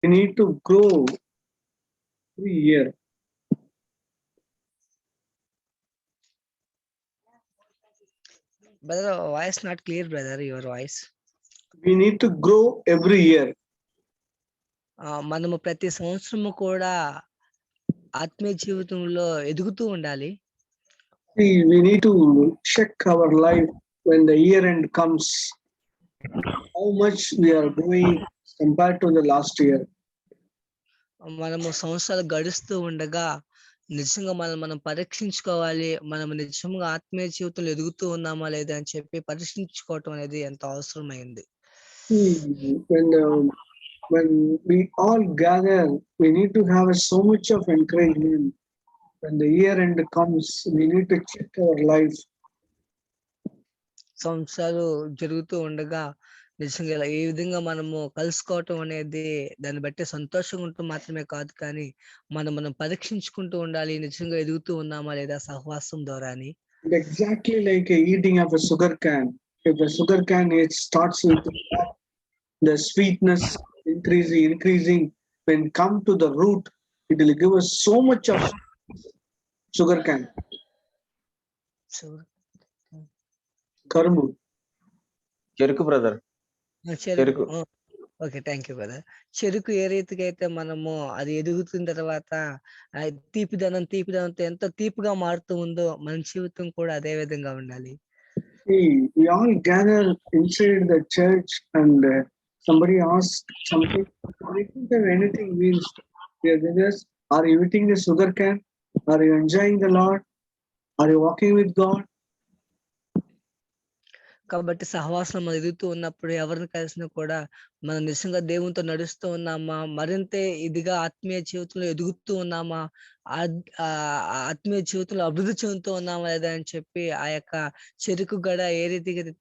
We need to grow every year. Brother, voice not clear, brother, your voice. We need to grow every year. మనము ప్రతి సంవత్సరము కూడా ఆత్మీయ జీవితంలో ఎదుగుతూ ఉండాలి. We need to check our life when the year end comes, how much we are doing compared to the last year. మనము సంవత్సరాలు గడుస్తూ ఉండగా నిజంగా మనం పరీక్షించుకోవాలి. మనం నిజంగా ఆత్మీయ జీవితంలో ఎదుగుతూ ఉన్నామా లేదా అని చెప్పి పరీక్షించుకోవటం అనేది ఎంతో అవసరమైంది. When we all gather, we need to have so much of encouragement. When the year end comes, we need to check our life. సంవత్సరాలు జరుగుతూ ఉండగా నిజంగా ఇలా ఈ విధంగా మనము కలుసుకోవటం అనేది దాన్ని బట్టి సంతోషంగా ఉండటం మాత్రమే కాదు, కానీ మనం పరీక్షించుకుంటూ ఉండాలి, నిజంగా ఎదుగుతూ ఉన్నామా లేదా సహవాసం ద్వారా అని. Exactly like eating of a sugar can. If a sugar can, it starts with the sweetness increasing. When come to the root, it will give us so much of sugar can. Karmu. చెరుకు brother. చెరుకు. Okay, thank you brother. చెరుకు ఏ రీతిగా అయితే మనము అది ఎదుగుతున్న తర్వాత తీపిదనంతో ఎంత తీపిగా మారుతూ ఉందో మన జీవితం కూడా అదే విధంగా ఉండాలి. We all gather inside the church and somebody asks something. We don't have anything means. We are with us. Are you eating the sugar can? Are you enjoying the Lord? Are you walking with God? కాబట్టి సహవాసం మనం ఎదుగుతూ ఉన్నప్పుడు ఎవరిని కలిసినా కూడా మనం నిజంగా దేవునితో నడుస్తూ ఉన్నామా, మరింత ఇదిగా ఆత్మీయ జీవితంలో ఎదుగుతూ ఉన్నామా, ఆత్మీయ జీవితంలో అభివృద్ధి చెందుతూ ఉన్నామా లేదా అని చెప్పి ఆ యొక్క చెరుకు గడ ఏ రీతిగా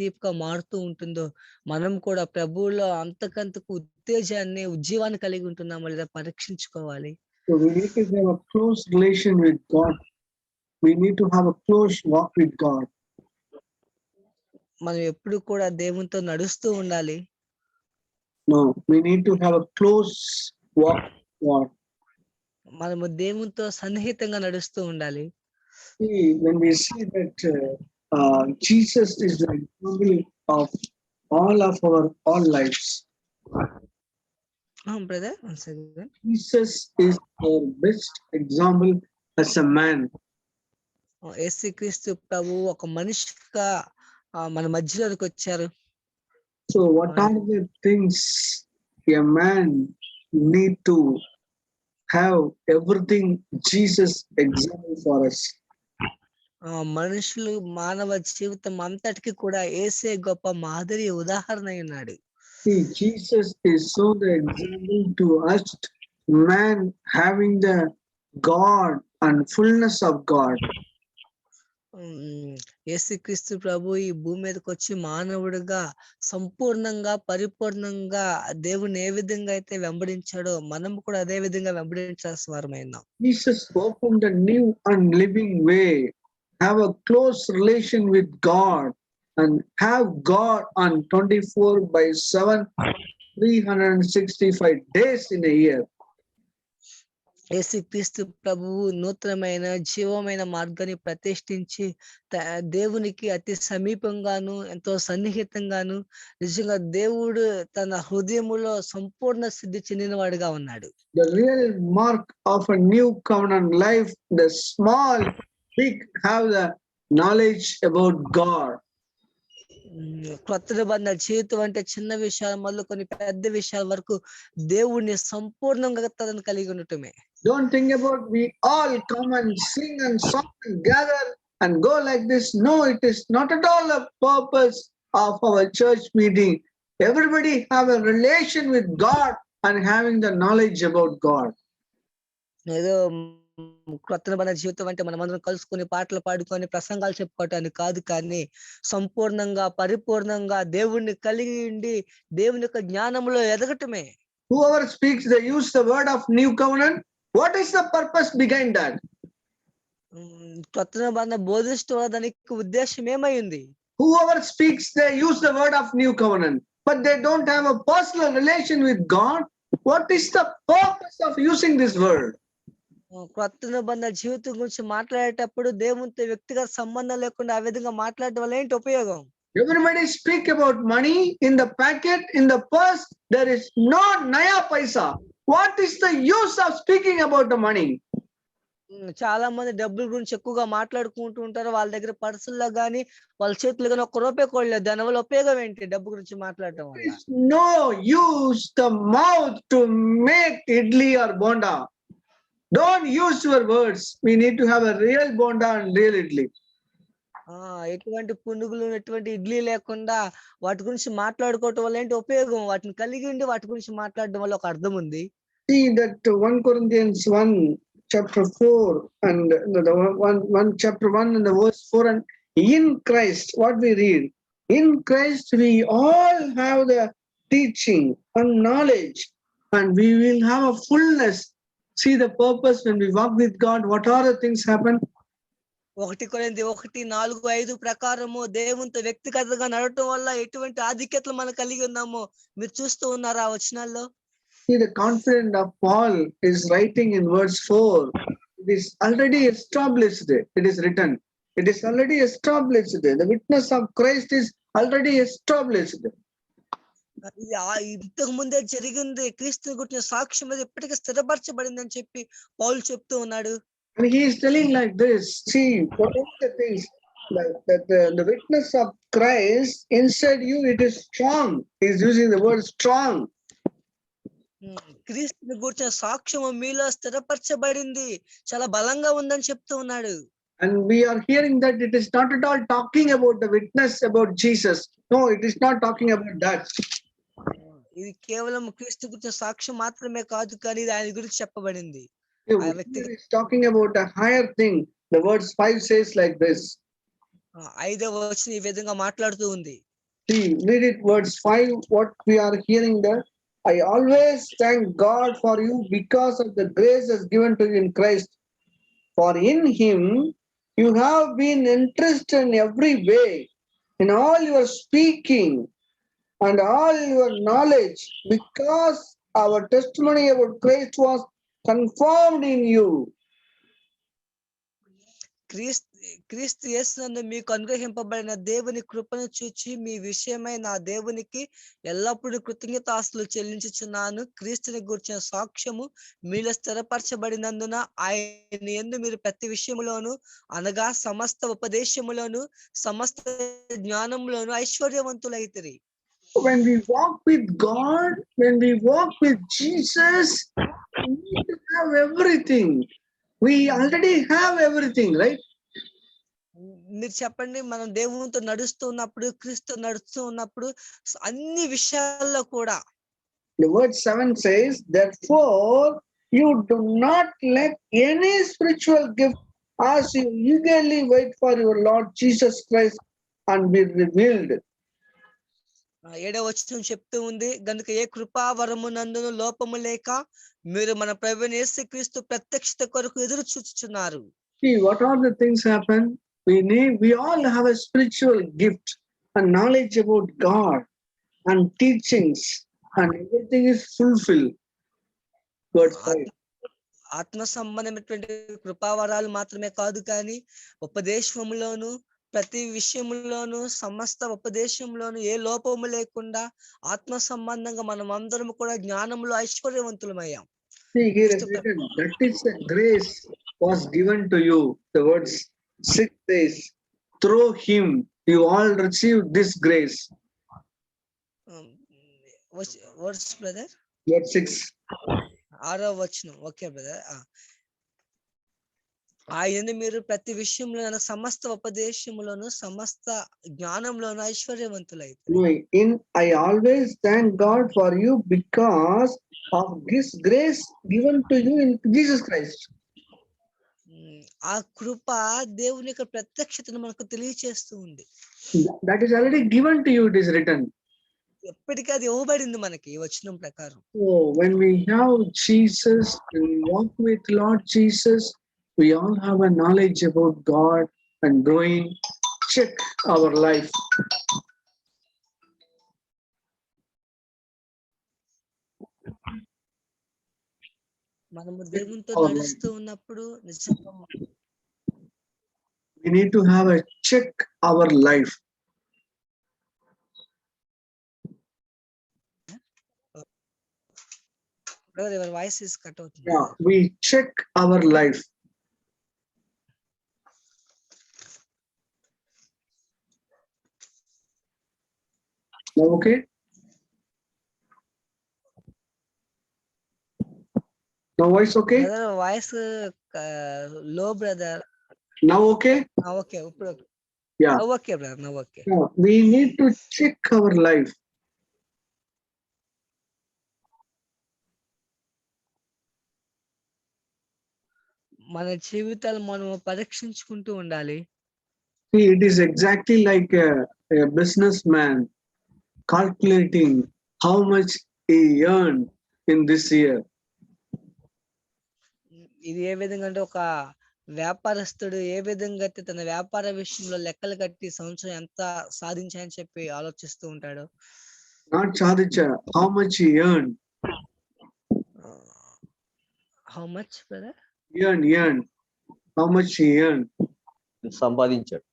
తీపిగా మారుతూ ఉంటుందో మనం కూడా ప్రభువులో అంతకంతకు ఉత్తేజాన్ని ఉజ్జీవాన్ని కలిగి ఉంటున్నామా లేదా పరీక్షించుకోవాలి. So we need to have a close relation with God. We need to have a close walk with God. మనం ఎప్పుడు కూడా దేవునితో నడుస్తూ ఉండాలి. No, we need to have a close walk with God. మనము దేవునితో సన్నిహితంగా నడుస్తూ ఉండాలి. See, when we see that Jesus is the example of all lives. Brother, once again. Jesus is our best example as a man. యేసుక్రీస్తు ప్రభువు ఒక మనిషిగా మన మధ్యలోకి వచ్చారు. So what are the things a man need to have? Everything Jesus example for us. మనుషులు మానవ జీవితం అంతటికి కూడా యేసే గొప్ప మాదిరి ఉదాహరణ ఉన్నాడు. See, Jesus is so the example to us, man having the God and fullness of God. యేసుక్రీస్తు ప్రభు ఈ భూమి మీదకి వచ్చి మానవుడిగా సంపూర్ణంగా పరిపూర్ణంగా దేవుని ఏ విధంగా అయితే వెంబడించాడో మనం కూడా అదే విధంగా వెంబడించాల్సిన వారమైనాం. Jesus opened a new and living way, have a close relation with God and have God on 24/7, 365 days in a year. యేసుక్రీస్తు ప్రభువు నూతనమైన జీవమైన మార్గాన్ని ప్రతిష్ఠించి దేవునికి అతి సమీపంగాను ఎంతో సన్నిహితంగాను నిజంగా దేవుడు తన హృదయములో సంపూర్ణ సిద్ధి చెందిన వాడిగా ఉన్నాడు. The real mark of a new covenant life, the small, big have the knowledge about God. కొత్త నిబంధన జీవితం అంటే చిన్న విషయాలు మొదలుకొని పెద్ద విషయాల వరకు దేవుణ్ణి సంపూర్ణంగా తనను కలిగి ఉండటమే. Don't think about we all come and sing and song and gather and go like this. No, it is not at all a purpose of our church meeting. Everybody have a relation with God and having the knowledge about God. ఏదో కొత్త నిబంధన జీవితం అంటే మనమందరం కలుసుకొని పాటలు పాడుకొని ప్రసంగాలు చెప్పుకోవటానికి కాదు, కానీ సంపూర్ణంగా పరిపూర్ణంగా దేవుణ్ణి కలిగి ఉండి దేవుని యొక్క జ్ఞానంలో ఎదగటమే. Whoever speaks, they use the word of new covenant. What is the purpose behind that? కొత్త నిబంధన బోధిస్తూ దానికి ఉద్దేశం ఏమైంది? Whoever speaks, they use the word of new covenant, but they don't have a personal relation with God. What is the purpose of using this word? క్రొత్త నిబంధన జీవితం గురించి మాట్లాడేటప్పుడు దేవునితో వ్యక్తిగత సంబంధం లేకుండా ఆ విధంగా మాట్లాడడం వల్ల ఏంటి ఉపయోగం? Everybody speak about money in the packet, in the purse. There is no naya paisa. What is the use of speaking about the money? చాలా మంది డబ్బుల గురించి ఎక్కువగా మాట్లాడుకుంటూ ఉంటారు. వాళ్ళ దగ్గర పర్సుల్లో గానీ, వాళ్ళ చేతుల్లో గానీ ఒక్క రూపాయి కూడా లేదు. దానివల్ల ఉపయోగం ఏంటి డబ్బు గురించి మాట్లాడటం There వల్ల? is no use the mouth to make idli or bonda. Don't use your words. We need to have a real bonda and real idli. ఎటువంటి పునుగులు, ఎటువంటి ఇడ్లీ లేకుండా వాటి గురించి మాట్లాడుకోవటం వల్ల ఏంటి ఉపయోగం? వాటిని కలిగి ఉండి వాటి గురించి మాట్లాడడం వల్ల ఒక అర్థం ఉంది. See that 1 Corinthians 1 chapter 4 and one chapter 1 and the verse 4, and in Christ, what we read, in Christ we all have the teaching and knowledge, and we will have a fullness. See the purpose when we walk with God, what are the things happen? 1 కొరింథీ 1:4-5 ప్రకారము దేవునితో వ్యక్తిగతంగా నడవటం వల్ల ఎటువంటి ఆధిక్యతలు మనం కలిగి ఉన్నామో మీరు చూస్తూ ఉన్నారా ఆ వచనాల్లో? See the confidence of Paul is writing in verse 4. It is already established. It is written. It is already established. The witness of Christ is already established. ఇది ఇంతకు ముందే జరిగింది. క్రీస్తుని గురించిన సాక్ష్యం అది ఇప్పటికే స్థిరపరచబడింది అని చెప్పి పౌలు చెప్తూ ఉన్నాడు. And he is telling like this. See, what are the things like that the witness of Christ inside you, it is strong. He is using the word strong. క్రీస్తుని గురించిన సాక్ష్యం మీలో స్థిరపరచబడింది, చాలా బలంగా ఉందని చెప్తూ ఉన్నాడు. And we are hearing that it is not at all talking about the witness about Jesus. No, it is not talking about that. ఇది కేవలం క్రీస్తు గురించిన సాక్ష్యం మాత్రమే కాదు, కానీ ఇది ఆయన గురించి చెప్పబడింది. It is talking about a higher thing. The verse 5 says like this. 5వ వచనం ఈ విధంగా మాట్లాడుతూ ఉంది. See, read it verse 5. What we are hearing there. I always thank God for you because of the grace that's given to you in Christ. For in him you have been interested in every way, in all your speaking and all your knowledge, because our testimony about Christ was confirmed in you. క్రీస్తు యేసునందు మీకు అనుగ్రహింపబడిన దేవుని కృపను చూచి మీ విషయమై నా దేవునికి ఎల్లప్పుడూ కృతజ్ఞతాస్తులు చెల్లించుచున్నాను. క్రీస్తుని గురించిన సాక్ష్యము మీలో స్థిరపరచబడినందున ఆయన యందు మీరు ప్రతి విషయములోను అనగా సమస్త ఉపదేశములోను సమస్త జ్ఞానములోను ఐశ్వర్యవంతులైతిరి. When we walk with God, when we walk with Jesus, we need to have everything. We already have everything, right? మీరు చెప్పండి, మనం దేవునితో నడుస్తూ ఉన్నప్పుడు, క్రీస్తు నడుస్తూ ఉన్నప్పుడు అన్ని విషయాల్లో కూడా The word 7 says, therefore you do not let any spiritual gift as you eagerly wait for your Lord Jesus Christ and be revealed. 7వ వచనం చెప్తూ ఉంది, గనుక ఏ కృపావరమునందును లోపము లేక మీరు మన ప్రభువైన యేసుక్రీస్తు ప్రత్యక్షత కొరకు ఎదురు చూచుచున్నారు. See, what are the things happen? We all have a spiritual gift and knowledge about God and teachings, and everything is fulfilled. Verse 5. ఆత్మ సంబంధమైనటువంటి కృపావరాలు మాత్రమే కాదు, కానీ ఉపదేశములోను ప్రతి విషయంలోను సమస్త ఉపదేశంలోను ఏ లోపము లేకుండా ఆత్మ సంబంధంగా మనం అందరం కూడా జ్ఞానంలో ఐశ్వర్యవంతులమయ్యాం. See, here is written, that is the grace was given to you. The words 6 says, through him you all received this grace. Words brother, Verse 6. 6వ వచనం. Okay brother. ఆయన మీరు ప్రతి విషయంలో సమస్త ఉపదేశములోను సమస్త జ్ఞానంలోను ఐశ్వర్యవంతులైతే. I always thank God for you because of this grace given to you in Jesus Christ. ఆ కృప దేవుని యొక్క ప్రత్యక్షతను మనకు తెలియచేస్తూ ఉంది. That is already given to you, it is written. ఎప్పటికీ అది ఇవ్వబడింది మనకి ఈ వచనం ప్రకారం. So when we have Jesus, when we walk with Lord Jesus, we all have a knowledge about God and growing. Check our life. మనము దేవునితో our life. నడుస్తూ ఉన్నప్పుడు నిజంగా We need to have a check our life. brother, your voice is cut out. Yeah, we check our life. Now okay? Now voice okay? brother voice low brother. Now okay? Okay, ఇప్పుడు Yeah. now okay brother, now okay. Yeah. We need to check our life. మన జీవితాలు మనము పరీక్షించుకుంటూ ఉండాలి. See, it is exactly like a businessman calculating how much he earned in this year. ఇది ఏ విధంగా అంటే ఒక వ్యాపారస్తుడు ఏ విధంగా అయితే తన వ్యాపార విషయంలో లెక్కలు కట్టి సంవత్సరం ఎంత సాధించాయని చెప్పి ఆలోచిస్తూ ఉంటాడు. Not Chadicha, how much he earned. How much brother? Earned. How much he earned. సంపాదించాడు.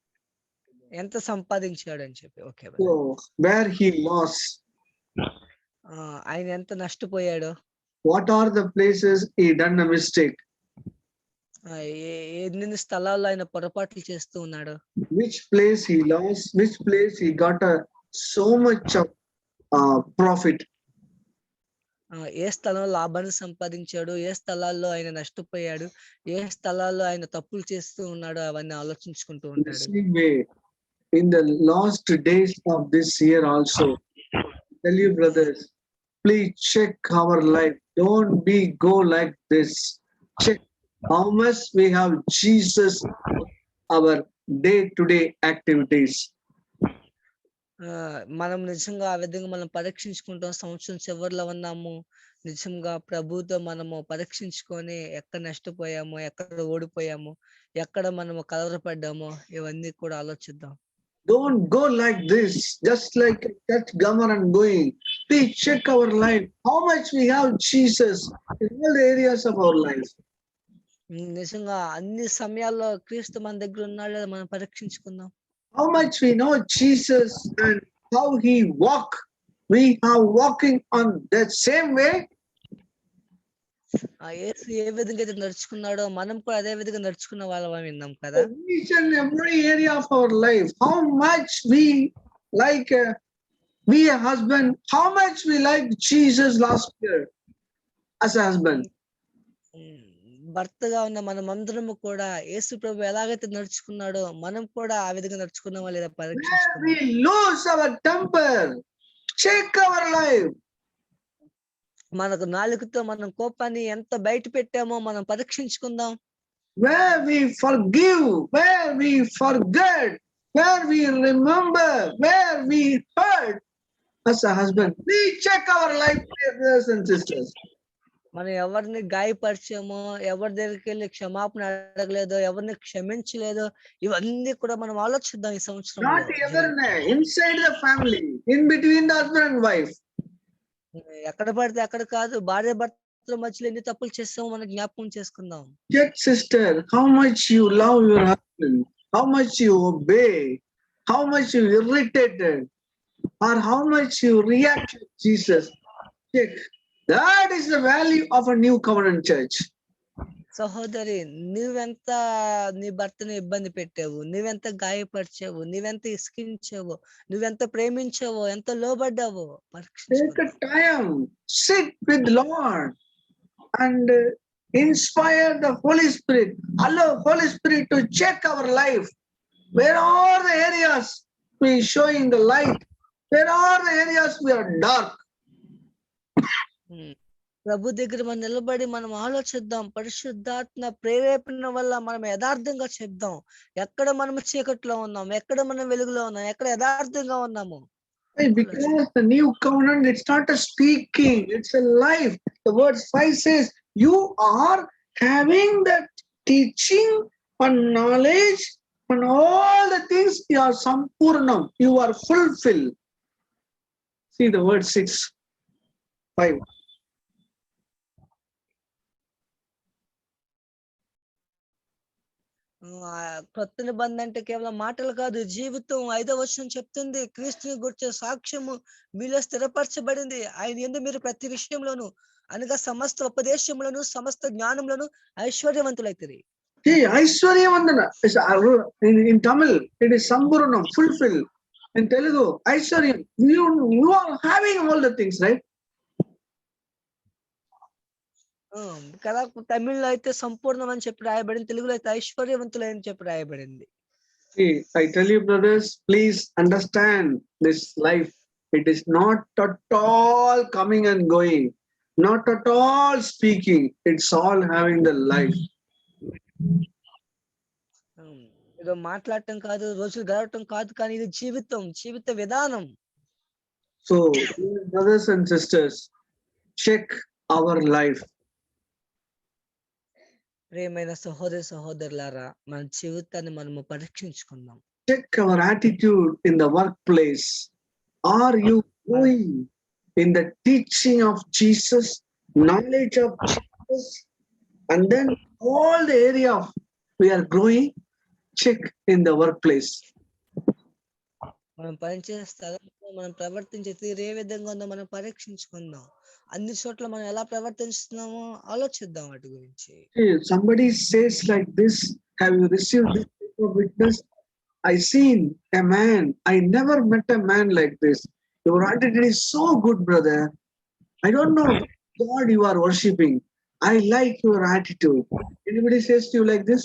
ఎంత సంపాదించాడు అని చెప్పి. Okay So, where he lost. ఆయన ఎంత నష్టపోయాడు. What are the places he done a mistake? ఎన్ని స్థలాల్లో ఆయన పొరపాట్లు చేస్తూ ఉన్నాడు. Which place he lost, which place he got so much of profit. ఏ స్థలంలో లాభాన్ని సంపాదించాడు, ఏ స్థలాల్లో ఆయన నష్టపోయాడు, ఏ స్థలాల్లో ఆయన తప్పులు చేస్తూ ఉన్నాడు, అవన్నీ ఆలోచించుకుంటూ ఉంటాడు. Same way, in the last days of this year also, tell you brothers, please check our life. Don't be go like this. Check how much we have Jesus our day-to-day activities. మనం నిజంగా ఆ విధంగా మనం పరీక్షించుకుంటాం. సంవత్సరం చివరిలో ఉన్నాము. నిజంగా ప్రభుతో మనము పరీక్షించుకొని ఎక్కడ నష్టపోయామో, ఎక్కడ ఓడిపోయామో, ఎక్కడ మనము కలవరపడ్డామో ఇవన్నీ కూడా ఆలోచిద్దాం. Don't go like this, just like that Gamar and going. Please check our life. How much we have Jesus in all the areas of our life. నిజంగా అన్ని సమయాల్లో క్రీస్తు మన దగ్గర ఉన్నాడు లేదా మనం పరీక్షించుకుందాం. How much we know Jesus and how he walk. We are walking on that same way. యేసు ఏ విధంగా అయితే నడుచుకున్నాడో మనం కూడా అదే విధంగా నడుచుకున్న వాళ్ళం విన్నాం కదా. Each and every area of our life. How much we like be a husband. How much we like Jesus last year as a husband. భర్తగా ఉన్న మనమందరము కూడా యేసు ప్రభు ఎలాగైతే నడుచుకున్నాడో మనం కూడా ఆ విధంగా నడుచుకున్నామా లేదా పరీక్షించుకుందాం. We lose our temper. Check our life. మనకు నాలుకతో మనం కోపాన్ని ఎంత బయట పెట్టామో మనం పరీక్షించుకుందాం. Where we forgive, where we forget, where we remember, where we hurt as a husband. We check our life, brothers and sisters. మనం ఎవరిని గాయపరిచామో, ఎవరి దగ్గరికి వెళ్ళి క్షమాపణ అడగలేదో, ఎవరిని క్షమించలేదో ఇవన్నీ కూడా మనం ఆలోచిద్దాం ఈ సంవత్సరం. Not even inside the family, in between the husband and wife. ఎక్కడ పడితే అక్కడ కాదు, భార్య భర్తల మధ్యలో ఎన్ని తప్పులు చేస్తామో మనం జ్ఞాపకం చేసుకుందాం. Check, sister, how much you love your husband, how much you obey, how much you irritated, or how much you react to Jesus. Check. That is the value of a new covenant church. సహోదరి, నువ్వెంత నీ భర్తను ఇబ్బంది పెట్టావు, నువ్వెంత గాయపరిచావు, నువ్వెంత ఇసుకించావు, నువ్వెంత ప్రేమించావో, ఎంత లోబడ్డావో Take a time, sit with Lord and inspire the Holy Spirit. Allow Holy Spirit to check our life. Where are the areas we showing the light? Where are the areas we are dark? ప్రభు దగ్గర మనం నిలబడి మనం ఆలోచిద్దాం. పరిశుద్ధాత్మ ప్రేరేపణ వల్ల మనం యథార్థంగా చెప్దాం. ఎక్కడ మనం చీకట్లో ఉన్నాం, ఎక్కడ మనం వెలుగులో ఉన్నాం, ఎక్కడ యథార్థంగా ఉన్నాము. Because the new covenant, it's not a speaking, it's a life. The verse 5 says, you are having that teaching and knowledge and all the things, you are sampurnam, you are fulfilled. See the word 6, 5. కొత్త నిబంధన అంటే కేవలం మాటలు కాదు, జీవితం. 5వ వచనం చెప్తుంది, క్రీస్తుని గురించిన సాక్ష్యము మీలో స్థిరపరచబడింది. ఆయన యందు మీరు ప్రతి విషయంలోను అనగా సమస్త ఉపదేశములను సమస్త జ్ఞానములను ఐశ్వర్యవంతులైతిరి. Aishwaryavandana is in Tamil, it is Samburnam, fulfill. In Telugu, Aishwaryam. You are having all the things, right? కదా, తమిళ్లో అయితే సంపూర్ణం అని చెప్పి రాయబడింది, తెలుగులో అయితే ఐశ్వర్యవంతులని చెప్పి రాయబడింది. See, I tell you, brothers, please understand this life. It is not at all coming and going, not at all speaking. It's all having the life. ఏదో మాట్లాడటం కాదు, రోజులు గడవటం కాదు, కానీ ఇది జీవితం, జీవిత విధానం. So, brothers and sisters, check our life. ప్రియమైన సహోదరి సహోదరులారా, మన జీవితాన్ని మనము పరీక్షించుకుందాం. Check our attitude in the workplace. Are you growing in the teaching of Jesus, knowledge of Jesus, and then all the area of we are growing? Check in the workplace. మనం పనిచేసే స్థలంలో మనం ప్రవర్తించే తీరు ఏ విధంగా ఉందో మనం పరీక్షించుకుందాం. అన్ని చోట్ల మనం ఎలా ప్రవర్తిస్తున్నామో ఆలోచిద్దాం వాటి గురించి. If somebody says like this, have you received this type of witness? I seen a man, I never met a man like this. Your attitude is so good, brother. I don't know God you are worshipping. I like your attitude. Anybody says to you like this?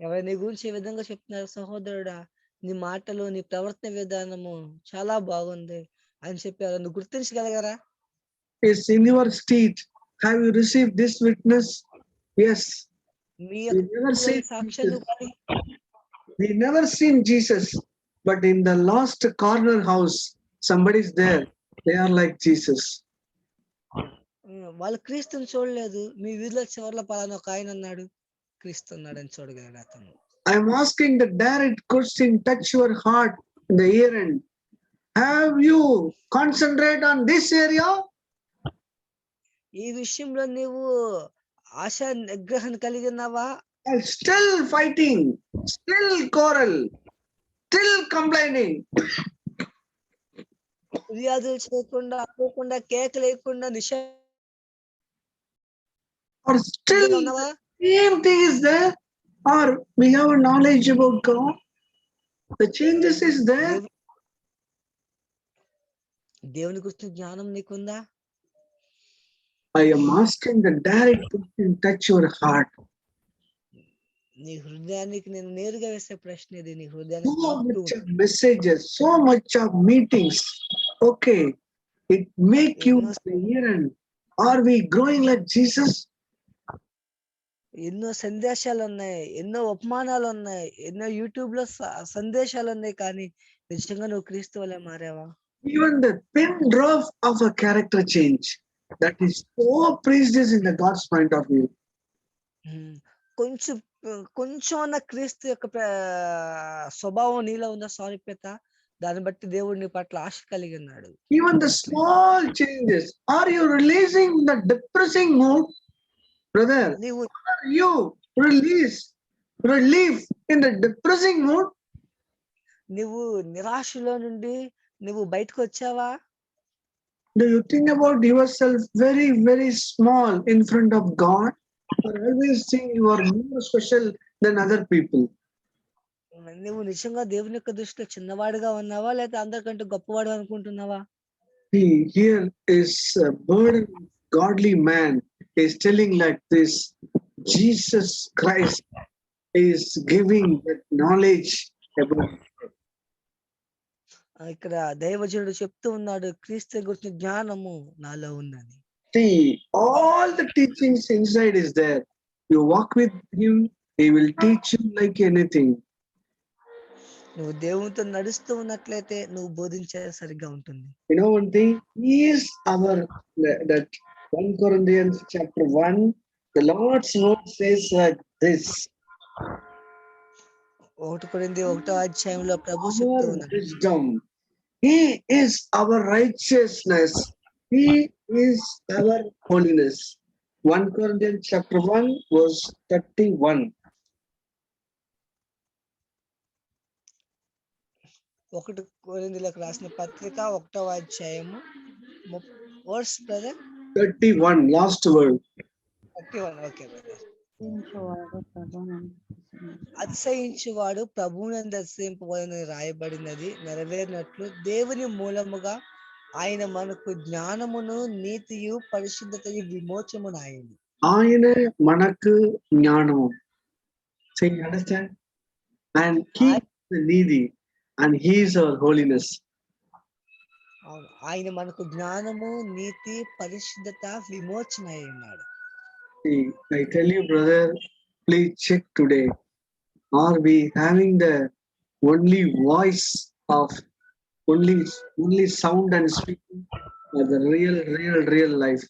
ఎవరు నీ గురించి ఏ విధంగా చెప్తున్నారు, సహోదరుడా నీ మాటలు నీ ప్రవర్తన విధానము చాలా బాగుంది అని చెప్పారు, నువ్వు గుర్తించగలగరా? Yes, in your street, have you received this witness? Yes. Me We never seen సాక్ష్యాలు Jesus. కానీ We never seen Jesus, but in the lost corner house, somebody's there. They are like Jesus. వాళ్ళు క్రీస్తుని చూడలేదు, మీ వీధిలో చివరిలో పలానా ఒక ఆయన ఉన్నాడు, క్రీస్తు ఉన్నాడని చూడగలడు అతను. I am asking the direct question, touch your heart in the ear end. Have you concentrate on this area? ఈ విషయంలో నీవు ఆశ నిగ్రహం కలిగి ఉన్నావా? Or still fighting, still quarrel, still complaining. ఫిర్యాదులు చేయకుండా, అరవకుండా, కేకలు వేయకుండా Or still నిశ్శబ్దంగా ఉన్నావా? same thing is there. Or we have knowledge about God. The changes is there. దేవుని గురించి జ్ఞానం నీకుందా? I am asking the direct question, touch your heart. నీ హృదయానికి నేను నేరుగా వేసే ప్రశ్న ఇది. నీ So హృదయానికి much of messages, so much of meetings. Okay, it make you the ear end. Are we growing like Jesus? ఎన్నో సందేశాలు ఉన్నాయి, ఎన్నో ఉపమానాలు ఉన్నాయి, ఎన్నో యూట్యూబ్ లో సందేశాలు ఉన్నాయి, కానీ నిజంగా నువ్వు క్రీస్తు వలె మారావా? Even the pin drop of a character change, that is so precious in the God's point of view. కొంచెం కొంచెం అన్న క్రీస్తు యొక్క స్వభావం నీలో ఉందా, సారూప్యత, దాన్ని బట్టి దేవుడు నీ పట్ల ఆశ కలిగి ఉన్నాడు. Even the small changes. Are you releasing the depressing mood? Brother, నీవు are you relief in the depressing mood? నువ్వు నిరాశలో నుండి నువ్వు బయటకు వచ్చావా? Do you think about yourself very, very small in front of God? Or always think you are more special than other people? నువ్వు నిజంగా దేవుని యొక్క దృష్టిలో చిన్నవాడిగా ఉన్నావా, లేదా అందరికంటే గొప్పవాడు అనుకుంటున్నావా? Here is a burden godly man is telling like this. Jesus Christ is giving that knowledge about. ఇక్కడ దైవజనుడు చెప్తూ ఉన్నాడు, క్రీస్తు గురించి జ్ఞానము నాలో ఉందని. See, all the teachings inside is there. You walk with him, he will teach you like anything. నువ్వు దేవునితో నడుస్తూ ఉన్నట్లయితే నువ్వు బోధించే సరిగ్గా ఉంటుంది. You know one thing, he is our, that 1 Corinthians chapter 1, the Lord's word says like this. 1 కొరింథీ 1వ అధ్యాయంలో ప్రభు చెప్తూ Our ఉన్నాడు, wisdom, he is our righteousness, he is our holiness. 1 Corinthians chapter 1 verse 31. ఒకటి కొరింథీయులకు రాసిన పత్రిక 1వ అధ్యాయము verse brother 31, last word. 31. Okay brother. అతిశయించువాడు ప్రభువునందు అతిశయించువాడు ప్రభువునందు అతిశయింపవలెనని రాయబడినది నెరవేరినట్లు దేవుని మూలముగా ఆయన మనకు జ్ఞానమును నీతియు పరిశుద్ధతయు విమోచమునాయను. ఆయన మనకు జ్ఞానము. So you understand? And he is the needy and he is our holiness. అవును, ఆయన మనకు జ్ఞానము నీతి పరిశుద్ధత విమోచన అయి ఉన్నాడు. See, I tell you, brother, please check today. Are we having the only voice of only sound and speaking, or the real life?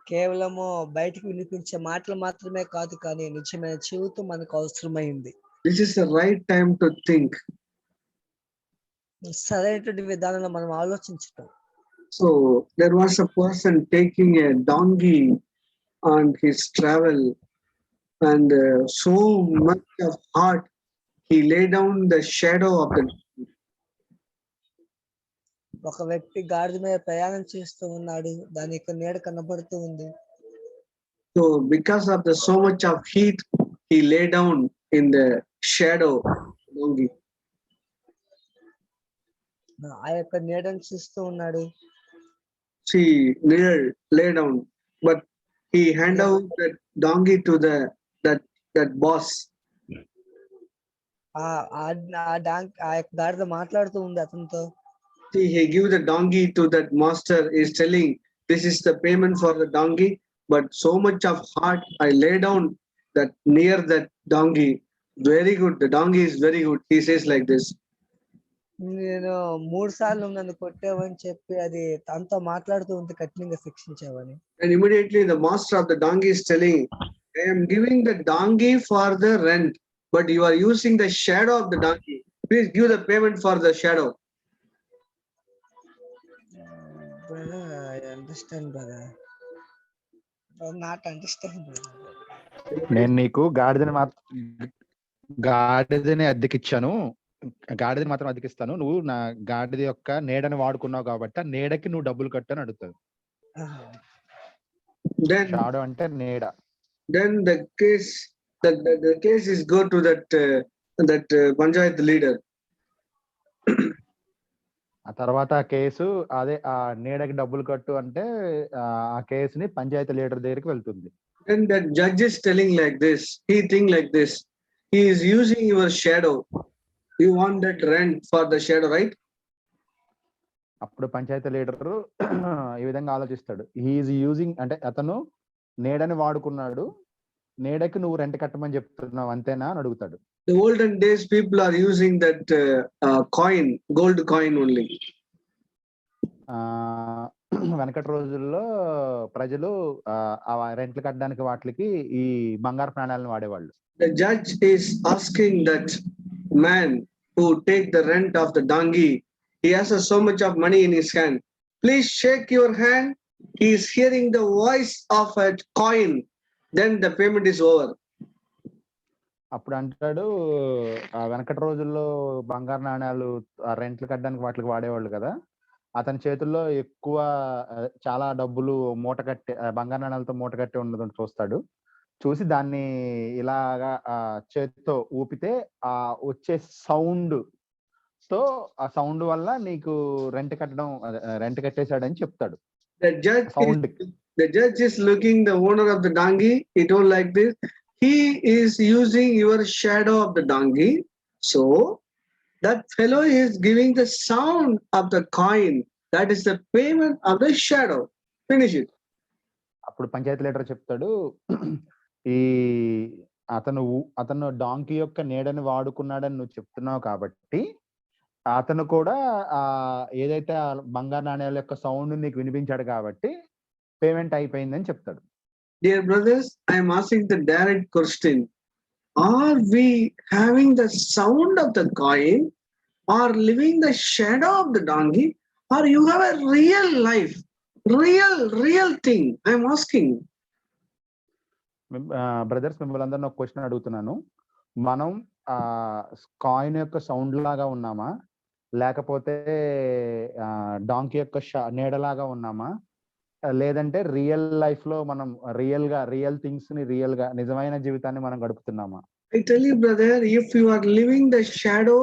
కేవలము బయటికి వినిపించే మాటలు మాత్రమే కాదు, కానీ నిజమైన జీవితం మనకు అవసరమైంది. This is the right time to think. సరైనటువంటి విధానంలో మనం ఆలోచించటం. So there was a person taking a donkey on his travel, and so much of heart he lay down the shadow of the donkey. ఒక వ్యక్తి గాడిద మీద ప్రయాణం చేస్తూ ఉన్నాడు, దాని యొక్క నీడ కనబడుతూ ఉంది. So because of the so much of heat, he lay down in the shadow of the donkey. ఆ యొక్క నీడను చూస్తూ ఉన్నాడు. She lay down, but he hand out that donkey to that boss. ఆ యొక్క గాడిద మాట్లాడుతూ ఉంది అతనితో. See, he give the donkey to that master, is telling, this is the payment for the donkey, but so much of heart I lay down that near that donkey. Very good, the donkey is very good. He says like this. నేను 3 సార్లు నన్ను కొట్టావని చెప్పి అది తనతో మాట్లాడుతూ ఉంది, కఠినంగా శిక్షించావని. And immediately the master of the donkey is telling, I am giving the donkey for the rent, but you are using the shadow of the donkey. Please give the payment for the shadow. Brother, I understand, brother. I'm not understand, brother. నేను నీకు గాడిదని అద్దెకిచ్చాను, గాడిదని మాత్రం అద్దెకిస్తాను, నువ్వు నా గాడిద యొక్క నీడని వాడుకున్నావు కాబట్టి ఆ నీడకి నువ్వు డబ్బులు కట్టని అడుగుతావు. షాడో అంటే నీడ. Then the case is go to that panchayat leader. ఆ తర్వాత ఆ కేసు అదే ఆ నీడకి డబ్బులు కట్టు అంటే ఆ కేసుని పంచాయతీ లీడర్ దగ్గరికి వెళ్తుంది. Then that judge is telling like this, he think like this, he is using your shadow, you want that rent for the shadow, right? అప్పుడు పంచాయతీ లీడర్ ఈ విధంగా ఆలోచిస్తాడు, హీఈస్ యూజింగ్ అంటే అతను నీడని వాడుకున్నాడు, నీడకి నువ్వు రెంట్ కట్టమని చెప్తున్నావు అంతేనా అని అడుగుతాడు. The olden days people are using that coin, gold coin only. వెనకటి రోజుల్లో ప్రజలు రెంట్లు కట్టడానికి వాటికి ఈ బంగారు ప్రాణాలను వాడేవాళ్ళు. The judge is asking that man who take the rent of the donkey, he has so much of money in his hand, please shake your hand, he is hearing the voice of a coin, then the payment is over. అప్పుడు అంటాడు, ఆ వెనకటి రోజుల్లో బంగారు నాణ్యాలు రెంట్లు కట్టడానికి వాటికి వాడేవాళ్ళు కదా, అతని చేతుల్లో ఎక్కువ చాలా డబ్బులు మూట కట్టి బంగారు నాణ్యాలతో మూట కట్టి ఉన్నదని చూస్తాడు. చూసి దాన్ని ఇలాగా చేతితో ఊపితే ఆ వచ్చే సౌండ్ తో ఆ సౌండ్ వల్ల నీకు రెంట్ కట్టేశాడని చెప్తాడు. The judge is looking the owner of the donkey, he told like this, he is using your shadow of the donkey, so that fellow is giving the sound of the coin, that is the payment of the shadow. Finish it. అప్పుడు panchayat leader చెప్తాడు, ఈ అతను donkey యొక్క నీడని వాడుకున్నాడని నువ్వు చెప్తున్నావు కాబట్టి అతను కూడా ఏదైతే బంగారు నాణ్యాల యొక్క సౌండ్ నీకు వినిపించాడు కాబట్టి పేమెంట్ అయిపోయిందని చెప్తాడు. Dear brothers, I am asking the direct question, are we having the sound of the coin or living the shadow of the donkey, or you have a real life? Real thing. I'm asking. Brothers మిమ్మల్ని అందరిని ఒక question అడుగుతున్నాను. మనం coin యొక్క sound లాగా ఉన్నామా, లేకపోతే donkey యొక్క నీడలాగా ఉన్నామా, లేదంటే రియల్ లైఫ్ లో మనం రియల్ థింగ్స్ ని గా నిజమైన జీవితాన్ని మనం గడుపుతున్నామా? I tell you, brother, if you are living the shadow,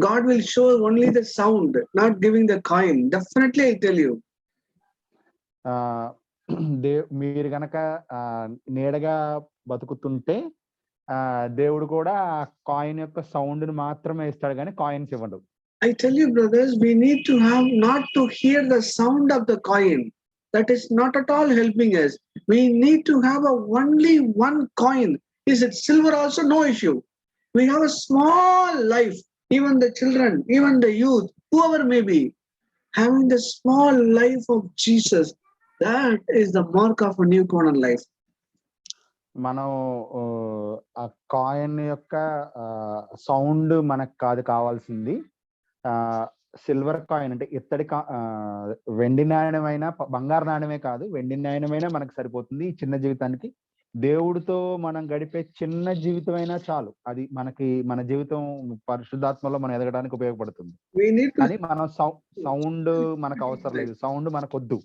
God will show only the sound, not giving the coin. Definitely, I tell you. మీరు గనక నీడగా బతుకుతుంటే దేవుడు కూడా కాయిన్ యొక్క సౌండ్ ని మాత్రమే ఇస్తాడు, కానీ కాయిన్స్ ఇవ్వడు. I tell you, brothers, we need to have not to hear the sound of the coin. That is not at all helping us. We need to have only one coin. Is it silver also? No issue. We have a small life. Even the children, even the youth, whoever may be, having the small life of Jesus, that is the mark of a new covenant life. మనం ఆ coin యొక్క sound మనకు కావాల్సింది. Silver coin అంటే ఇత్తడి వెండి నాణ్యమైన, బంగారు నాణ్యమే కాదు, వెండి నాణ్యమైన మనకు సరిపోతుంది ఈ చిన్న జీవితానికి. దేవుడితో మనం గడిపే చిన్న జీవితమైనా చాలు, అది మన జీవితం పరిశుద్ధాత్మలో మనం ఎదగడానికి ఉపయోగపడుతుంది. కానీ మనం సౌండ్ మనకు అవసరం లేదు, సౌండ్ మనకు వద్దు.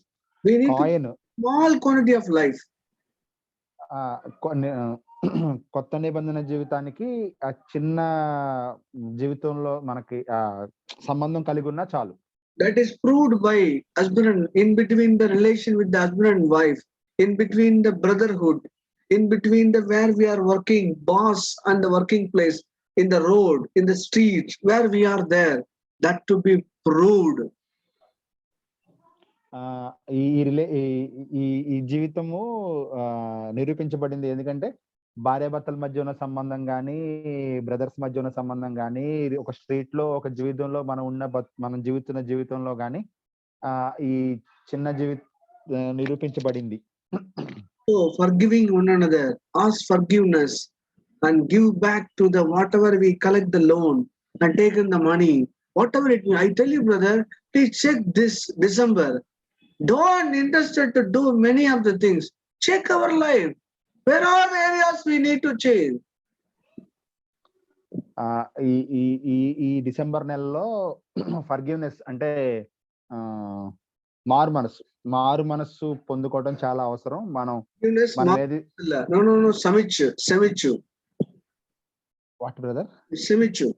Coin small quantity of life, కొత్త నిబంధన జీవితానికి ఆ చిన్న జీవితంలో మనకి సంబంధం కలిగి ఉన్నా చాలు. That is proved by husband, in between the relation with the husband and wife, in between the brotherhood, in between the where we are working, boss and the working place, in the road, in the street, where we are there, that to be proved. ఈ జీవితము నిరూపించబడింది ఎందుకంటే భార్యాభర్తల మధ్య ఉన్న సంబంధం కానీ, brothers మధ్య ఉన్న సంబంధం కానీ, ఒక స్ట్రీట్ లో ఒక జీవితంలో మనం జీవిస్తున్న జీవితంలో కానీ ఈ చిన్న నిరూపించబడింది. So forgiving one another, ask forgiveness and give back to the whatever we collect the loan and taken the money, whatever it may. I tell you, brother, please check this December. Don't interested to do many of the things. Check our life. Where are the areas we need to change? ఈ December నెలలో forgiveness అంటే మారు మనస్సు పొందుకోవడం చాలా అవసరం. మనం సమిచ్చు what brother? సమిచ్చు,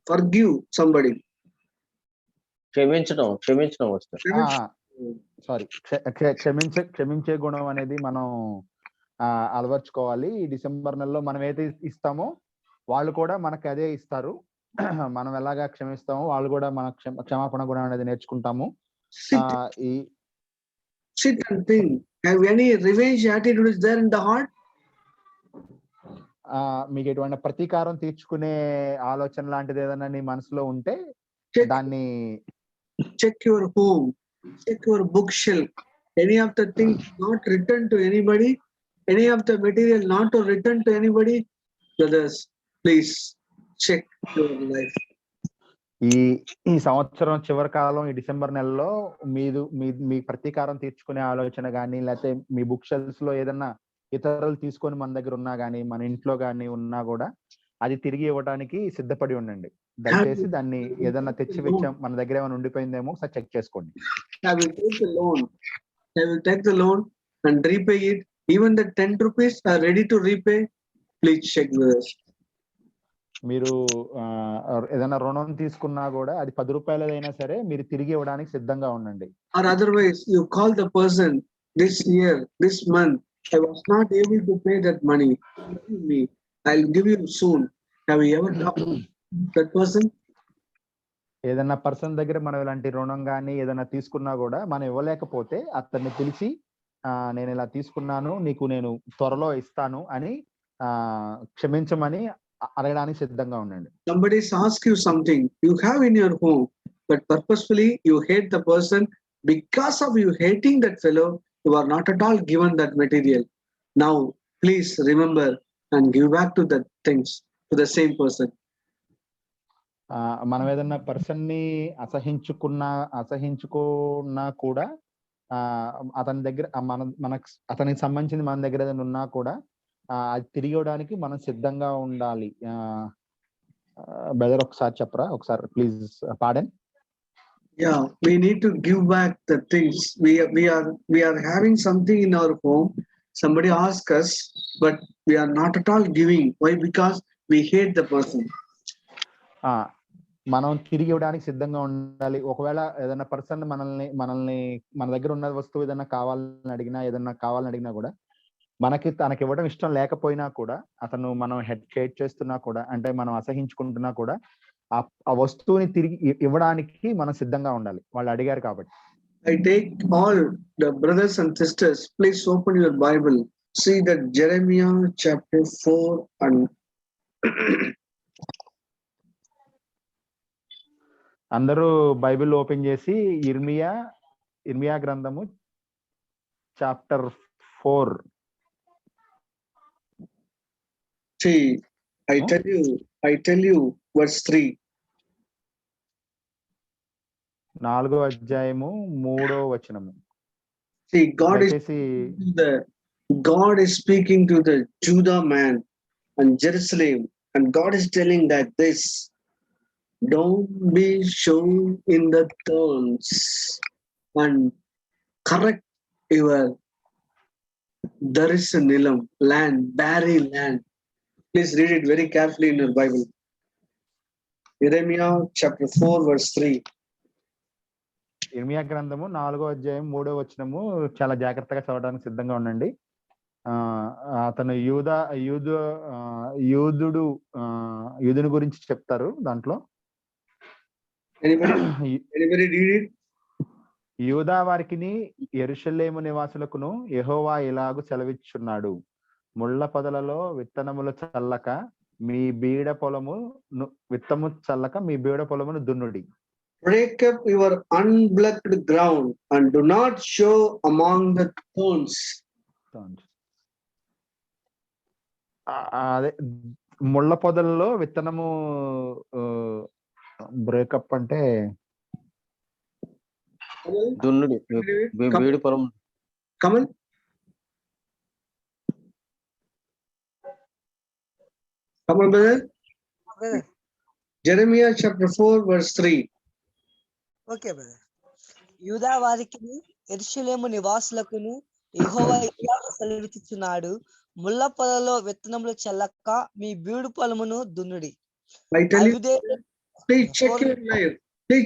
forgive somebody, క్షమించడం వస్తుంది. సారీ, క్షమించే గుణం అనేది మనం అలవర్చుకోవాలి. ఈ డిసెంబర్ నెలలో మనం ఏదైతే ఇస్తామో వాళ్ళు కూడా మనకి అదే ఇస్తారు. మనం ఎలాగా క్షమిస్తామో వాళ్ళు కూడా మన క్షమాపణ గుణం అనేది నేర్చుకుంటాము. Sit and think. Have any revenge attitude is there in the heart? మీకు ఎటువంటి ప్రతీకారం తీర్చుకునే ఆలోచన లాంటిది ఏదైనా నీ మనసులో ఉంటే దాన్ని check your home, check your bookshelf. Any of the things not written to anybody, any of the material not to return to anybody, brothers, please check your life. ఈ సంవత్సరం చివరి కాలం, ఈ డిసెంబర్ నెలలో మీ ప్రతీకారం తీర్చుకునే ఆలోచన కానీ, లేకపోతే మీ బుక్ షెల్ఫ్స్ లో ఏదన్నా ఇతరులు తీసుకొని మన దగ్గర ఉన్నా కానీ, మన ఇంట్లో కానీ ఉన్నా కూడా అది తిరిగి ఇవ్వడానికి సిద్ధపడి ఉండండి. దయచేసి దాన్ని ఏదన్నా తెచ్చి వచ్చాం, మన దగ్గర ఏమైనా ఉండిపోయిందేమో ఒకసారి చెక్ చేసుకోండి. I will take the loan and repay it. Even the 10 rupees are ready to repay. Please check this. మీరు ఏదైనా రుణం తీసుకున్నా కూడా అది 10 రూపాయలైనా సరే మీరు తిరిగి ఇవ్వడానికి సిద్ధంగా ఉండండి. Or otherwise you call the person, this year, this month I was not able to pay that money. Give me, I'll give you soon. Have you ever talked to that person? ఏదైనా person దగ్గర మనం ఇలాంటి రుణం కానీ ఏదైనా తీసుకున్నా కూడా మనం ఇవ్వలేకపోతే అతన్ని పిలిచి నేను ఇలా తీసుకున్నాను, నీకు నేను త్వరలో ఇస్తాను అని క్షమించమని అడగడానికి సిద్ధంగా ఉండండి. Somebody asks you something you have in your home, but purposefully you hate the person. Because of you hating that fellow, you are not at all given that material. Now please remember and give back to that things to the same person. మనం ఏదన్నా person ని అసహించుకున్నా కూడా అతని దగ్గర మనకు అతనికి సంబంధించింది మన దగ్గర ఏదైనా ఉన్నా కూడా అది తిరిగి ఇవ్వడానికి మనం సిద్ధంగా ఉండాలి. బ్రదర్ ఒకసారి చెప్పరా, ఒకసారి please పాడన్. Yeah, we need to give back the things. We are having something in our home. Somebody asks us, but we are not at all giving. Why? Because we hate the person. మనం తిరిగి ఇవ్వడానికి సిద్ధంగా ఉండాలి. ఒకవేళ ఏదైనా person మనల్ని మన దగ్గర ఉన్న వస్తువు ఏదైనా కావాలని అడిగినా కూడా తనకి ఇవ్వడం ఇష్టం లేకపోయినా కూడా, మనం హేట్ చేస్తున్నా కూడా, అంటే మనం అసహించుకుంటున్నా కూడా ఆ వస్తువుని తిరిగి ఇవ్వడానికి మనం సిద్ధంగా ఉండాలి, వాళ్ళు అడిగారు కాబట్టి. I take all the brothers and sisters, please open your Bible. See that Jeremiah chapter 4 and అందరూ బైబిల్ ఓపెన్ చేసి ఇర్మియా గ్రంథము chapter 4. See, I tell you verse 3. 4వ అధ్యాయము 3వ వచనము. See, God is speaking to the Judah man and Jerusalem, and God is telling that this, don't be shown in the thorns and correct your Darishanilam land, barren land. Please read it very carefully in your Bible. Jeremiah chapter 4 verse 3. ఇర్మియా గ్రంథము 4వ అధ్యాయం 3వ వచనము చాలా జాగ్రత్తగా చదవడానికి సిద్ధంగా ఉండండి. అతను యూదుని గురించి చెప్తారు దాంట్లో. Anybody read it? యూదా వారికిని యెరూషలేము నివాసులకును యెహోవా ఇలాగు సెలవిచ్చున్నాడు, ముళ్ళ పొదలలో విత్తనములు చల్లక మీ బీడ పొలమును దున్నుడి. Break up your unblocked ground and do not show among the thorns. అదే ముళ్ళ పొదల్లో విత్తనము బ్రేకప్ అంటే దున్నుడి, బీడు పొలం. Kamal? Kamal brother? Jeremiah chapter 4 verse 3. Okay brother. యూదా వారికి యెరూషలేము నివాసులకును యెహోవా ఇలాగ సెలవిచ్చుచున్నాడు, ముళ్ళ పొదలో విత్తనములు చల్లక మీ బీడు పొలమును దున్నుడి. I tell you, please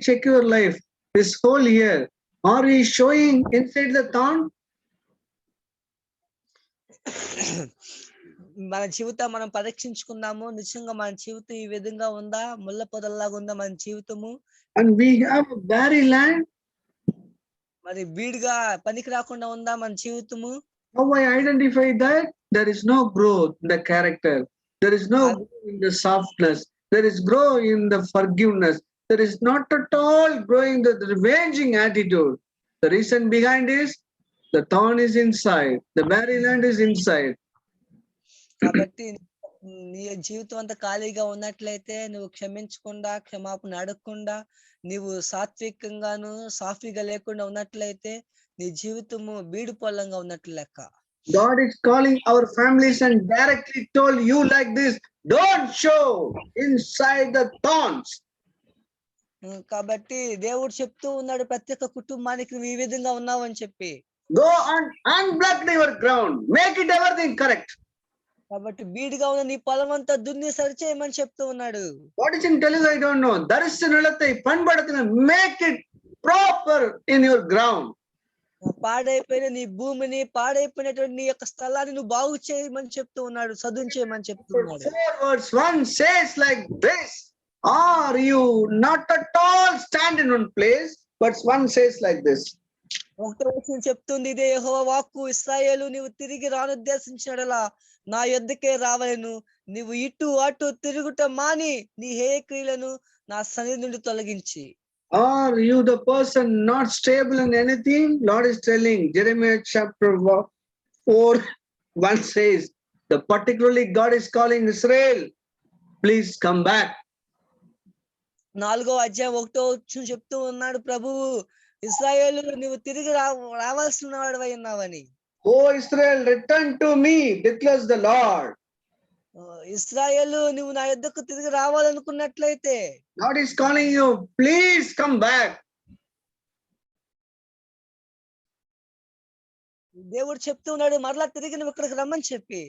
check your life. This whole year, are we showing inside the thorn? మన జీవితం మనం పరీక్షించుకుందాము. నిజంగా మన జీవితం ఈ విధంగా ఉందా? ముళ్ళ పొదల్లాగా ఉందా మన జీవితము? And we have a barren land. మరి బీడుగా పనికి రాకుండా ఉందా మన జీవితము? How I identify that? There is no growth in the character. There is no growth in the softness. There is growth in the forgiveness. There is not at all growing the revenging attitude. The reason behind is the thorn is inside. The barren land is inside. కాబట్టి నీ జీవితం అంతా ఖాళీగా ఉన్నట్లయితే, నువ్వు క్షమించకుండా, క్షమాపణ అడగకుండా, నీవు సాత్వికంగాను సాఫీగా లేకుండా ఉన్నట్లయితే నీ జీవితము బీడు పొలంగా ఉన్నట్లు లెక్క. God is calling our families and directly told you like this, don't show inside the thorns. కాబట్టి దేవుడు చెప్తూ ఉన్నాడు ప్రతి ఒక్క కుటుంబానికి, నువ్వు ఈ విధంగా ఉన్నావు అని చెప్పి. Go and unblock your ground, make it everything correct. కాబట్టి బీడుగా ఉన్న నీ పొలం అంతా దున్ని సరిచేయమని చెప్తూ ఉన్నాడు. What is in Telugu I don't know. Darishanilathai panbadathina, make it proper in your ground. పాడైపోయిన నీ భూమిని, పాడైపోయినటువంటి నీ యొక్క స్థలాన్ని నువ్వు బాగు చేయమని చెప్తూ ఉన్నాడు, సదును చేయమని చెప్తూ ఉన్నాడు. 4 verse 1 says like this, are you not at all stand in one place, but 1 says like this. ఒకటో వచనం చెప్తుంది, ఇదే యెహోవా వాక్కు, ఇశ్రాయేలు నీవు తిరిగి రానుద్దేశించినడలా నా యొద్దకే రావలెను, నీవు ఇటు అటు తిరుగుట మాని నీ హేయ క్రియలను నా సన్నిధి నుండి తొలగించి. Are you the person not stable in anything? Lord is telling, Jeremiah chapter 4 1 says, the particularly God is calling Israel, please come back. 4వ అధ్యాయం 1వ వచనం చెప్తూ ఉన్నాడు ప్రభువు, ఇశ్రాయేలు నువ్వు తిరిగి రావాల్సిన వాడివై ఉన్నావని. O Israel, return to me, declares the Lord. ఇశ్రాయేలు నువ్వు నా యొద్దకు తిరిగి రావాలనుకున్నట్లయితే God is calling you, please come back. దేవుడు చెప్తూ ఉన్నాడు, మరలా తిరిగి నువ్వు ఇక్కడికి రమ్మని చెప్పి.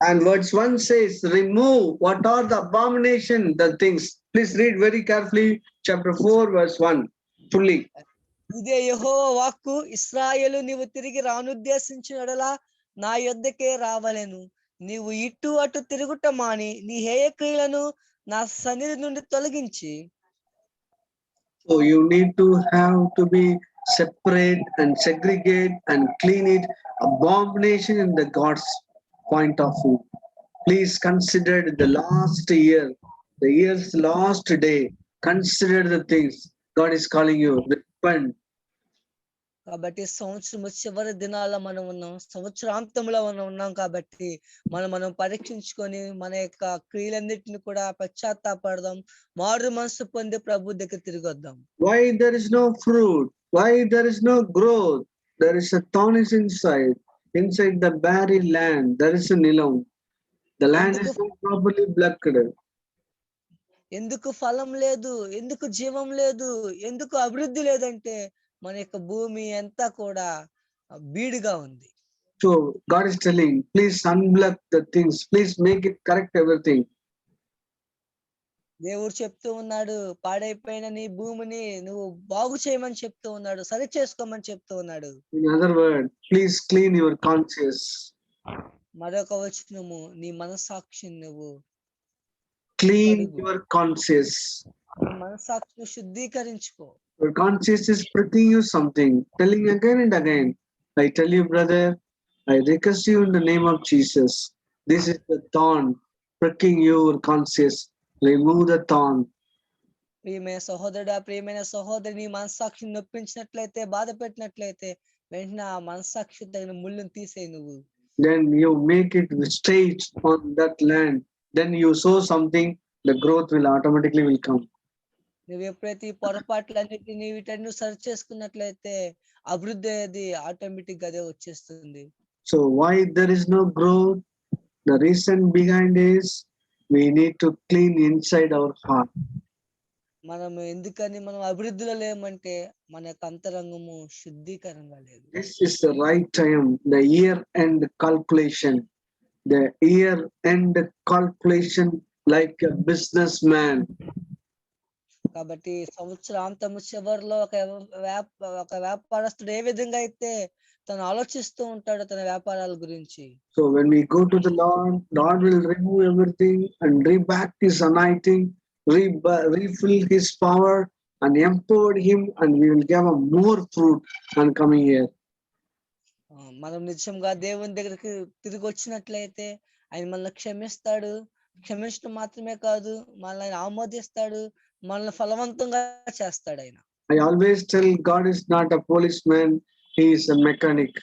And verse 1 says, remove what are the abomination, the things. Please read very carefully, chapter 4, verse 1, fully. ఇదే యెహోవా వాక్కు, ఇశ్రాయేలు నీవు తిరిగి రానుద్దేశించినడలా నా యొద్దకే రావలెను. నీవు ఇటు అటు తిరుగుట మాని నీ హేయ క్రియలను నా సన్నిధి నుండి తొలగించి. So you need to have to be separate and segregate and clean it. Abomination in the God's point of view. Please consider the last year, the year's last day. Consider the things God is calling you. Repent. కాబట్టి సంవత్సరం చివరి దినాల్లో మనం ఉన్నాం, సంవత్సరాంతంలో మనం ఉన్నాం. కాబట్టి మనం పరీక్షించుకొని మన యొక్క క్రియలన్నిటిని కూడా పశ్చాత్తాపడదాం, మారు మనసు పొంది ప్రభు దగ్గర తిరిగి వద్దాం. Why there is no fruit? Why there is no growth? There is a thorn is inside the barren land. There is a nilam. The land is not properly plucked. ఎందుకు ఫలం లేదు, ఎందుకు జీవం లేదు, ఎందుకు అభివృద్ధి లేదంటే మన యొక్క భూమి అంతా కూడా బీడుగా ఉంది. So God is telling, please unblock the things, please make it correct everything. దేవుడు చెప్తూ ఉన్నాడు, పాడైపోయిన నీ భూమిని నువ్వు బాగు చేయమని చెప్తూ ఉన్నాడు, సరి చేసుకోమని చెప్తూ ఉన్నాడు. In other words, please clean your conscience. మరొక వచనము, నీ మనస్సాక్షిని నువ్వు Clean your conscience. నీ మనస్సాక్షిని శుద్ధీకరించుకో. Your conscience is pricking you something, telling again and again. I tell you, brother, I request you in the name of Jesus. This is the thorn pricking your conscience. Remove the thorn. ప్రియమైన సహోదరుడా, ప్రియమైన సహోదరి, నీ మనస్సాక్షిని నొప్పించినట్లయితే, బాధ పెట్టినట్లయితే వెంటనే ఆ మనస్సాక్షి తగిన ముళ్ళును తీసేయి నువ్వు. Then you make it straight on that land. Then you sow something, the growth will automatically will come. నువ్వు ఎప్పుడైతే ఈ పొరపాట్లన్నిటిని వీటన్ని సరి చేసుకున్నట్లయితే అభివృద్ధి అనేది ఆటోమేటిక్ గా అదే వచ్చేస్తుంది. So why there is no growth? The reason behind is we need to clean inside our heart. మనం ఎందుకని మనం అభివృద్ధిలో లేమంటే మన యొక్క అంతరంగము శుద్ధీకరంగా లేదు. This is the right time, the year end calculation. The year end calculation like a businessman. కాబట్టి సంవత్సరాంతము చివరిలో ఒక వ్యాపారస్తుడు ఏ విధంగా అయితే తను ఆలోచిస్తూ ఉంటాడు తన వ్యాపారాల గురించి. So when we go to the Lord, God will remove everything and reback his anointing, refill his power and empower him, and we will give a more fruit and coming year. మనం నిజంగా దేవుని దగ్గరికి తిరిగి వచ్చినట్లయితే ఆయన మనల్ని క్షమిస్తాడు. క్షమించడం మాత్రమే కాదు, మనల్ని ఆమోదిస్తాడు, మనల్ని ఫలవంతంగా చేస్తాడు ఆయన. I always tell God is not a policeman, he is a mechanic.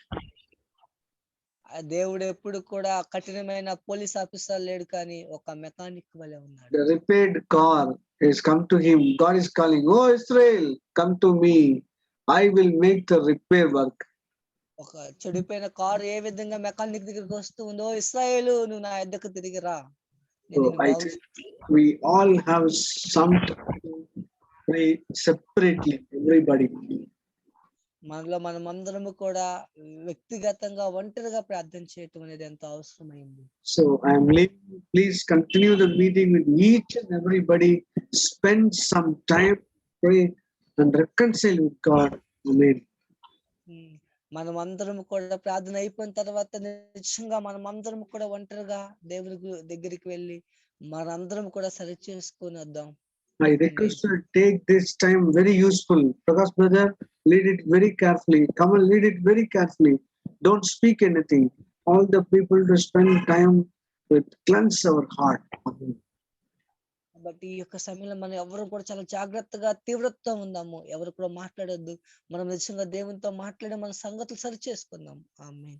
దేవుడు ఎప్పుడు కూడా కఠినమైన పోలీస్ ఆఫీసర్ లేడు, కానీ ఒక మెకానిక్ వలె ఉన్నాడు. The repaired car is come to him. God is calling, oh Israel, come to me. I will make the repair work. ఒక చెడిపోయిన కారు ఏ విధంగా మెకానిక్ దగ్గరికి వస్తుందో, ఇశ్రాయేలు నువ్వు నా యొద్దకు తిరిగి రా. So I think we all have some pray separately, everybody. మనలో మనమందరము కూడా వ్యక్తిగతంగా ఒంటరిగా ప్రార్థన చేయటం అనేది ఎంతో అవసరమైంది. So I am leaving. Please continue the meeting with each and everybody. Spend some time, pray and reconcile with God. Amen. మనమందరం కూడా ప్రార్థన అయిపోయిన తర్వాత నిజంగా మనమందరం కూడా ఒంటరిగా దేవుని దగ్గరికి వెళ్ళి మనందరం కూడా సరి చేసుకొని వద్దాం. I request you to take this time very useful. Prakash brother, lead it very carefully. Come and lead it very carefully. Don't speak anything. All the people to spend time with cleanse our heart. కాబట్టి ఈ యొక్క సమయంలో మనం ఎవరు కూడా చాలా జాగ్రత్తగా తీవ్రతతో ఉందాము. ఎవరు కూడా మాట్లాడొద్దు. మనం నిజంగా దేవునితో మాట్లాడి మన సంగతులు సరి చేసుకుందాం. ఆమేన్.